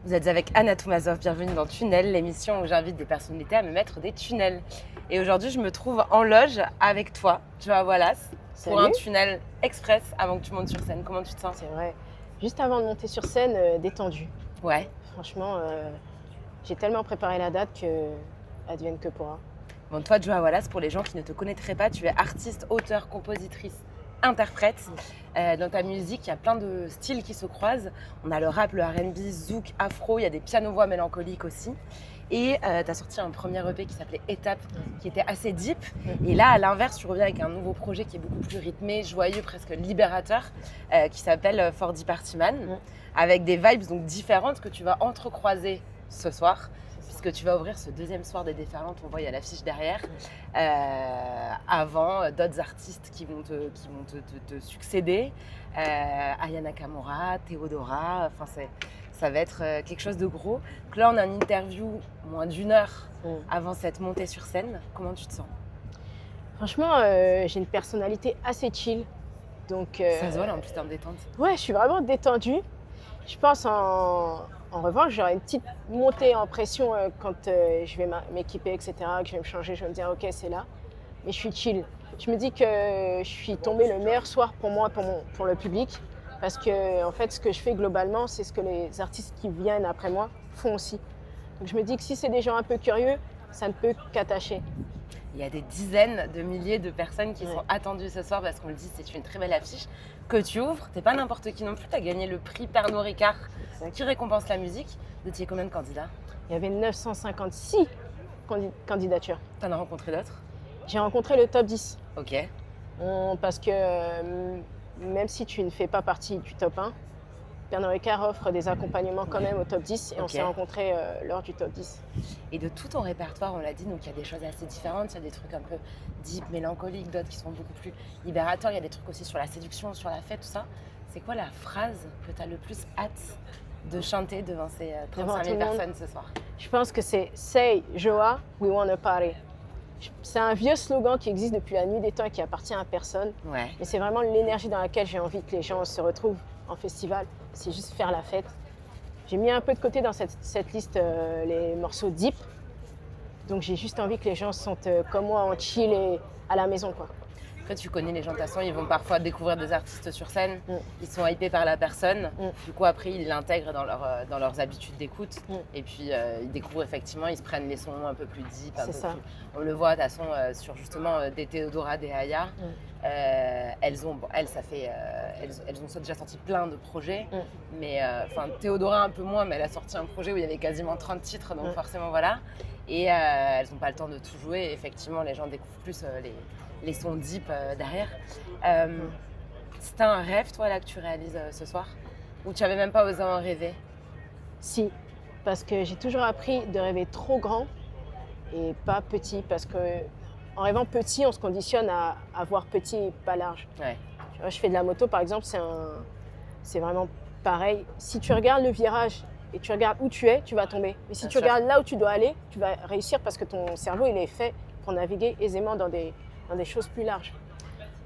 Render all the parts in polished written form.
Vous êtes avec Anna Toumazov, bienvenue dans Tunnel, l'émission où j'invite des personnalités à me mettre des tunnels. Et aujourd'hui, je me trouve en loge avec toi, Joa Wallace, pour un tunnel express avant que tu montes sur scène. Comment tu te sens? C'est vrai. Juste avant de monter sur scène, détendue. Ouais. Franchement, j'ai tellement préparé la date que advienne que pourra. Bon, toi, Joa Wallace, pour les gens qui ne te connaîtraient pas, tu es artiste, auteur, compositrice, interprète. Dans ta musique, il y a plein de styles qui se croisent. On a le rap, le R&B, zouk, afro, il y a des piano-voix mélancoliques aussi. Et tu as sorti un premier EP qui s'appelait Étape, qui était assez deep. Et là, à l'inverse, tu reviens avec un nouveau projet qui est beaucoup plus rythmé, joyeux, presque libérateur, qui s'appelle 40 Party Man, avec des vibes donc différentes que tu vas entrecroiser ce soir, puisque tu vas ouvrir ce deuxième soir des Déferlantes, on voit il y a l'affiche derrière, avant d'autres artistes qui vont te succéder, Aya Nakamura, Théodora, enfin ça va être quelque chose de gros. Donc là on a une interview moins d'une heure avant cette montée sur scène. Comment tu te sens? Franchement, j'ai une personnalité assez chill. Donc, ça se voit là en plus t'es en détente. Ouais, je suis vraiment détendue. Je pense en revanche, j'aurai une petite montée en pression quand je vais m'équiper, etc., que je vais me changer, je vais me dire ok, c'est là. Mais je suis chill. Je me dis que je suis tombée le meilleur soir pour moi, pour le public. Parce que en fait, ce que je fais globalement, c'est ce que les artistes qui viennent après moi font aussi. Donc je me dis que si c'est des gens un peu curieux, ça ne peut qu'attacher. Il y a des dizaines de milliers de personnes qui sont attendues ce soir parce qu'on le dit, c'est une très belle affiche que tu ouvres. T'es pas n'importe qui non plus, tu as gagné le prix Pernod Ricard qui récompense la musique. Vous étiez combien de candidats? Il y avait 956 candidatures. T'en as rencontré d'autres? J'ai rencontré le top 10. Ok. Parce que même si tu ne fais pas partie du top 1, Pernod Ricard offre des accompagnements quand même au top 10 et on s'est rencontrés lors du top 10. Et de tout ton répertoire, on l'a dit, donc il y a des choses assez différentes, il y a des trucs un peu deep, mélancoliques, d'autres qui sont beaucoup plus libérateurs, il y a des trucs aussi sur la séduction, sur la fête, tout ça. C'est quoi la phrase que tu as le plus hâte de chanter devant ces 35 000 personnes ce soir? Je pense que c'est « Say, Joa, we wanna party ». C'est un vieux slogan qui existe depuis la nuit des temps et qui appartient à personne. Ouais. Mais c'est vraiment l'énergie dans laquelle j'ai envie que les gens se retrouvent en festival. C'est juste faire la fête. J'ai mis un peu de côté dans cette liste les morceaux deep. Donc j'ai juste envie que les gens se sentent comme moi en chill et à la maison, quoi. Après, tu connais les gens de toute façon, ils vont parfois découvrir des artistes sur scène, ils sont hypés par la personne, du coup après ils l'intègrent dans leurs habitudes d'écoute, et puis ils découvrent effectivement, ils se prennent les sons un peu plus deep, on le voit de toute façon sur justement des Théodora, des Aya, elles ont déjà sorti plein de projets, mais Théodora un peu moins, mais elle a sorti un projet où il y avait quasiment 30 titres, donc forcément voilà, et elles n'ont pas le temps de tout jouer, et effectivement les gens découvrent plus les sons deep derrière. C'était un rêve, toi, là, que tu réalises ce soir? Ou tu n'avais même pas osé en rêver? Si, parce que j'ai toujours appris de rêver trop grand et pas petit, parce qu'en rêvant petit, on se conditionne à voir petit et pas large. Ouais. Tu vois, je fais de la moto, par exemple, c'est vraiment pareil. Si tu regardes le virage et tu regardes où tu es, tu vas tomber. Mais si tu regardes là où tu dois aller, tu vas réussir parce que ton cerveau, il est fait pour naviguer aisément dans des choses plus larges.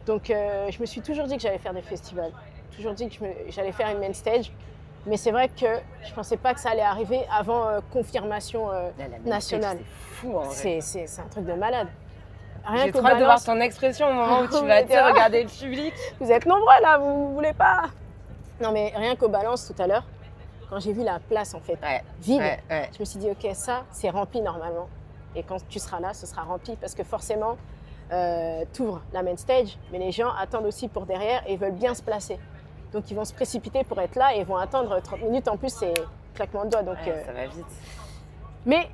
Donc je me suis toujours dit que j'allais faire des festivals, toujours dit que j'allais faire une main stage, mais c'est vrai que je ne pensais pas que ça allait arriver avant confirmation nationale. C'est fou en vrai. C'est un truc de malade. J'ai trop hâte de voir ton expression au moment où tu vas regarder le public. Vous êtes nombreux là, vous ne voulez pas? Non mais rien qu'aux balances tout à l'heure, quand j'ai vu la place en fait vide, je me suis dit ok, ça c'est rempli normalement. Et quand tu seras là, ce sera rempli parce que forcément, t'ouvres la main stage, mais les gens attendent aussi pour derrière et veulent bien se placer. Donc ils vont se précipiter pour être là et ils vont attendre 30 minutes. En plus, c'est claquement de doigts. Donc, ça va vite. Mais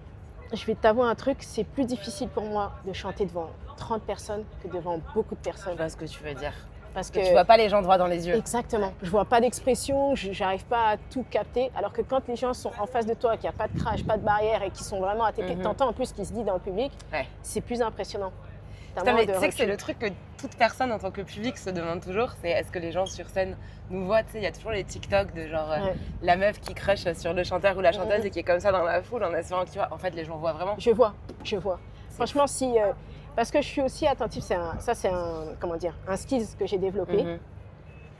je vais t'avouer un truc, c'est plus difficile pour moi de chanter devant 30 personnes que devant beaucoup de personnes. Je vois ce que tu veux dire. Parce que tu vois pas les gens droit dans les yeux. Exactement. Je vois pas d'expression, j'arrive pas à tout capter. Alors que quand les gens sont en face de toi, qu'il n'y a pas de crash, pas de barrière et qui sont vraiment à tes pieds, t'entends en plus ce qui se dit dans le public, c'est plus impressionnant. Putain, mais tu sais que c'est le truc que toute personne en tant que public se demande toujours, c'est est-ce que les gens sur scène nous voient? Tu sais, il y a toujours les TikTok de genre la meuf qui crush sur le chanteur ou la chanteuse et qui est comme ça dans la foule en espérant que tu vois. En fait, les gens voient vraiment. Je vois. Franchement, si parce que je suis aussi attentive, c'est un skill que j'ai développé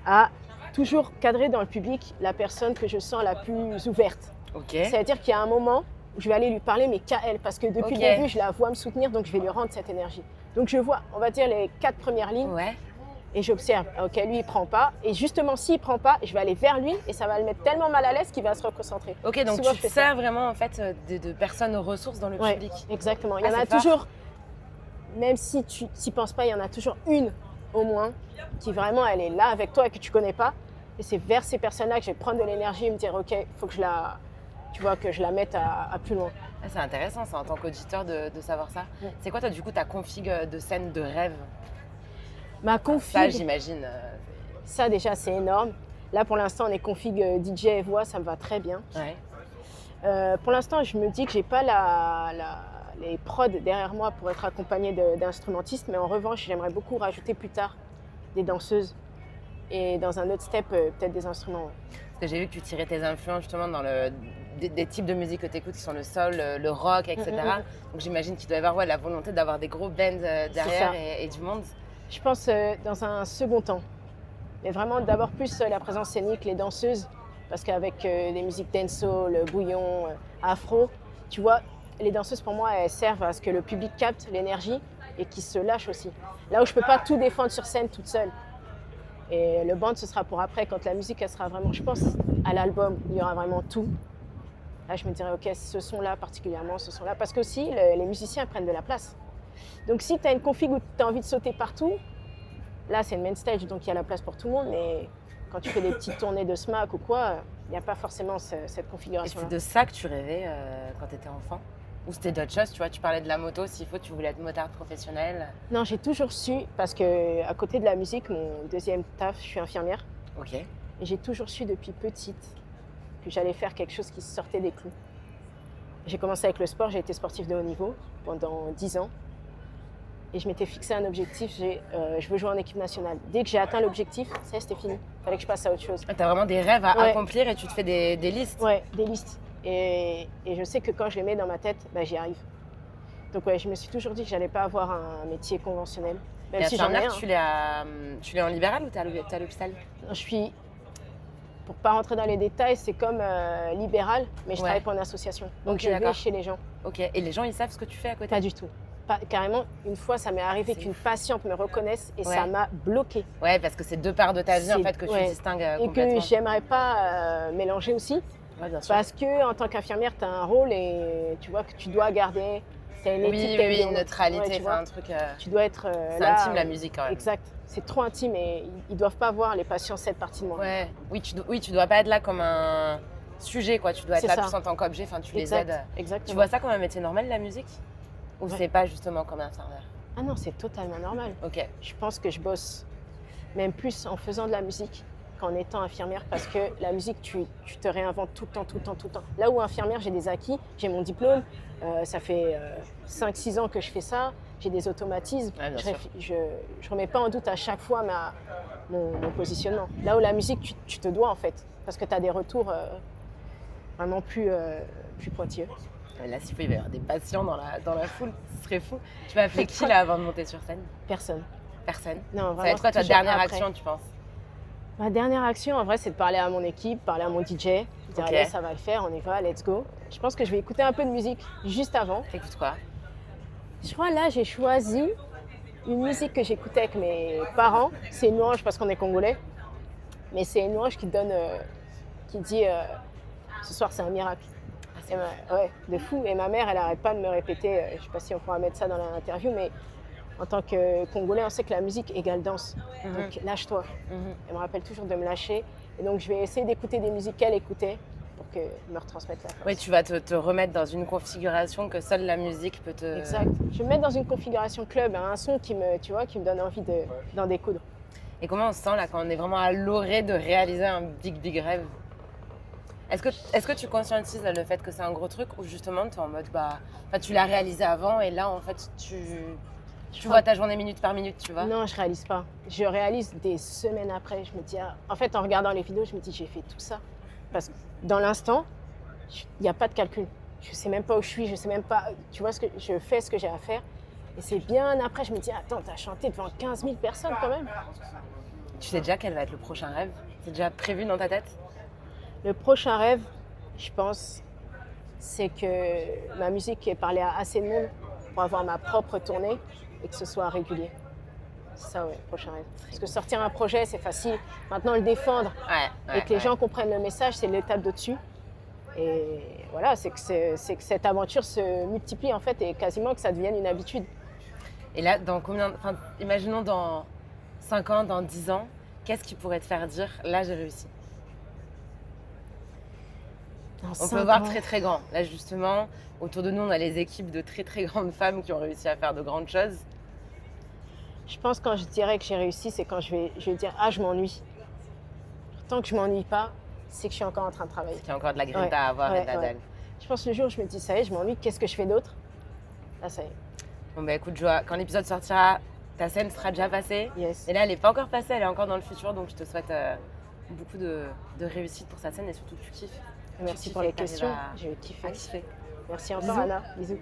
à toujours cadrer dans le public la personne que je sens la plus ouverte. Ok. Ça veut dire qu'il y a un moment où je vais aller lui parler, mais qu'à elle, parce que depuis le début, je la vois me soutenir, donc je vais lui rendre cette énergie. Donc je vois, on va dire, les 4 premières lignes, et j'observe. Ok, lui, il prend pas. Et justement, s'il prend pas, je vais aller vers lui, et ça va le mettre tellement mal à l'aise qu'il va se reconcentrer. Ok, donc souvent, tu te sers vraiment en fait de personnes aux ressources dans le public. Exactement. Il y en a toujours, même si tu n'y penses pas, il y en a toujours une au moins qui vraiment, elle est là avec toi et que tu connais pas. Et c'est vers ces personnes-là que je vais prendre de l'énergie et me dire, ok, il faut que je la mette à plus loin. Ah, c'est intéressant ça en tant qu'auditeur de savoir ça. C'est quoi toi du coup ta config de scène de rêve? Ma config. Ça j'imagine. Ça déjà c'est énorme. Là pour l'instant on est config DJ et voix, ça me va très bien. Pour l'instant je me dis que j'ai pas les prods derrière moi pour être accompagnée d'instrumentistes, mais en revanche j'aimerais beaucoup rajouter plus tard des danseuses et dans un autre step peut-être des instruments. Parce que j'ai vu que tu tirais tes influences justement dans des types de musique que tu écoutes qui sont le soul, le rock, etc. Donc j'imagine qu'il doit y avoir la volonté d'avoir des gros bands derrière et du monde. Je pense dans un second temps. Mais vraiment d'abord plus la présence scénique, les danseuses, parce qu'avec les musiques dancehall, bouillon, afro, tu vois, les danseuses pour moi elles servent à ce que le public capte l'énergie et qu'il se lâche aussi. Là où je peux pas tout défendre sur scène toute seule. Et le band ce sera pour après, quand la musique elle sera vraiment, je pense à l'album, il y aura vraiment tout. Là je me dirais ok, ce son-là particulièrement, ce son-là, parce qu'aussi les musiciens prennent de la place. Donc si tu as une config où tu as envie de sauter partout, là c'est une main stage donc il y a la place pour tout le monde, mais quand tu fais des petites tournées de smack ou quoi, il n'y a pas forcément cette configuration. Et c'est de ça que tu rêvais quand tu étais enfant? Ou c'était d'autres choses, tu vois, tu parlais de la moto, s'il faut, tu voulais être motarde professionnelle? Non, j'ai toujours su, parce qu'à côté de la musique, mon deuxième taf, je suis infirmière. Ok. Et j'ai toujours su depuis petite que j'allais faire quelque chose qui sortait des clous. J'ai commencé avec le sport, j'ai été sportive de haut niveau pendant 10 ans. Et je m'étais fixé un objectif, je veux jouer en équipe nationale. Dès que j'ai atteint l'objectif, ça c'était fini. Il fallait que je passe à autre chose. Tu as vraiment des rêves à accomplir et tu te fais des listes? Ouais, des listes. Et je sais que quand je les mets dans ma tête, j'y arrive. Donc je me suis toujours dit que j'allais pas avoir un métier conventionnel. Même si j'en ai un. Tu l'es en libéral ou tu es à l'hôpital? Je suis, pour pas rentrer dans les détails, c'est comme libéral, mais je travaille pour une association. Donc je vais chez les gens. Ok, et les gens ils savent ce que tu fais à côté? Pas du tout. Carrément, une fois, ça m'est arrivé qu'une patiente me reconnaisse et ça m'a bloquée. Ouais, parce que c'est deux parts de ta vie en fait que tu distingues complètement. Et que j'aimerais pas mélanger aussi. Ouais, bien sûr. Parce qu'en tant qu'infirmière, tu as un rôle et tu vois que tu dois garder. Tu as une éthique, une neutralité, un truc. Tu dois être c'est intime la musique quand même. Exact. C'est trop intime et ils doivent pas voir les patients cette partie de moi. Ouais. Oui, tu dois pas être là comme un sujet quoi. Tu dois être là plus en tant qu'objet. Enfin, tu les aides. Exactement. Tu vois ça comme un métier normal la musique? Ou c'est pas justement comme infirmière? Ah non, c'est totalement normal. Ok. Je pense que je bosse même plus en faisant de la musique qu'en étant infirmière parce que la musique, tu te réinventes tout le temps. Là où infirmière, j'ai des acquis, j'ai mon diplôme, ça fait 5-6 ans que je fais ça, j'ai des automatismes, je remets pas en doute à chaque fois mon positionnement. Là où la musique, tu te dois en fait, parce que tu as des retours vraiment plus pointilleux. Là, s'il faut y avoir des patients dans la foule, ce serait fou. Tu vas appeler qui là avant de monter sur scène? Personne. Ça Non, va être quoi ta dernière action, tu penses? Ma dernière action, en vrai, c'est de parler à mon équipe, parler à mon DJ, dire allez, ça va le faire, on y va, let's go. Je pense que je vais écouter un peu de musique juste avant. T'écoutes quoi? Je crois là, j'ai choisi une musique que j'écoutais avec mes parents. C'est une louange parce qu'on est congolais, mais c'est une louange qui dit ce soir c'est un miracle. Ouais, de fou. Et ma mère, elle n'arrête pas de me répéter, je ne sais pas si on pourra mettre ça dans l'interview, mais en tant que Congolais, on sait que la musique égale danse. Donc lâche-toi. Elle me rappelle toujours de me lâcher. Et donc je vais essayer d'écouter des musiques qu'elle écoutait pour qu'elle me retransmette la force. Oui, tu vas te remettre dans une configuration que seule la musique peut te... Exact. Je vais me mettre dans une configuration club, un son qui me donne envie d'en découdre. Et comment on se sent là quand on est vraiment à l'orée de réaliser un big rêve? Est-ce que tu conscientises le fait que c'est un gros truc ou justement tu es en mode tu l'as réalisé avant et là en fait tu vois ta journée minute par minute, tu vois? Non, je réalise pas. Je réalise des semaines après. Je me dis, en fait, en regardant les vidéos, je me dis j'ai fait tout ça. Parce que dans l'instant, il n'y a pas de calcul. Je sais même pas où je suis, je sais même pas, tu vois, je fais ce que j'ai à faire. Et c'est bien après, je me dis, attends, t'as chanté devant 15 000 personnes quand même. Tu sais déjà quel va être le prochain rêve? C'est déjà prévu dans ta tête? Le prochain rêve, je pense, c'est que ma musique ait parlé à assez de monde pour avoir ma propre tournée et que ce soit régulier. C'est ça, ouais, prochain rêve. Parce que sortir un projet, c'est facile. Maintenant, le défendre et que les gens comprennent le message, c'est l'étape d'au-dessus. Et voilà, c'est que cette aventure se multiplie en fait et quasiment que ça devienne une habitude. Et là, imaginons dans 5 ans, dans 10 ans, qu'est-ce qui pourrait te faire dire, là, j'ai réussi? On peut voir très très grand. Là, justement, autour de nous, on a les équipes de très très grandes femmes qui ont réussi à faire de grandes choses. Je pense que quand je dirais que j'ai réussi, c'est quand je vais dire « Ah, je m'ennuie ». Tant que je ne m'ennuie pas, c'est que je suis encore en train de travailler. Il y a encore de la grinta à avoir et de la dalle. Je pense que le jour où je me dis « Ça y est, je m'ennuie, qu'est-ce que je fais d'autre ?» Là, ça y est. Bon, bah écoute, Joa, quand l'épisode sortira, ta scène sera déjà passée. Yes. Et là, elle n'est pas encore passée, elle est encore dans le futur. Donc, je te souhaite beaucoup de réussite pour sa scène et surtout que tu kiffes. Merci pour les questions. J'ai kiffé. Merci encore, Anna. Bisous.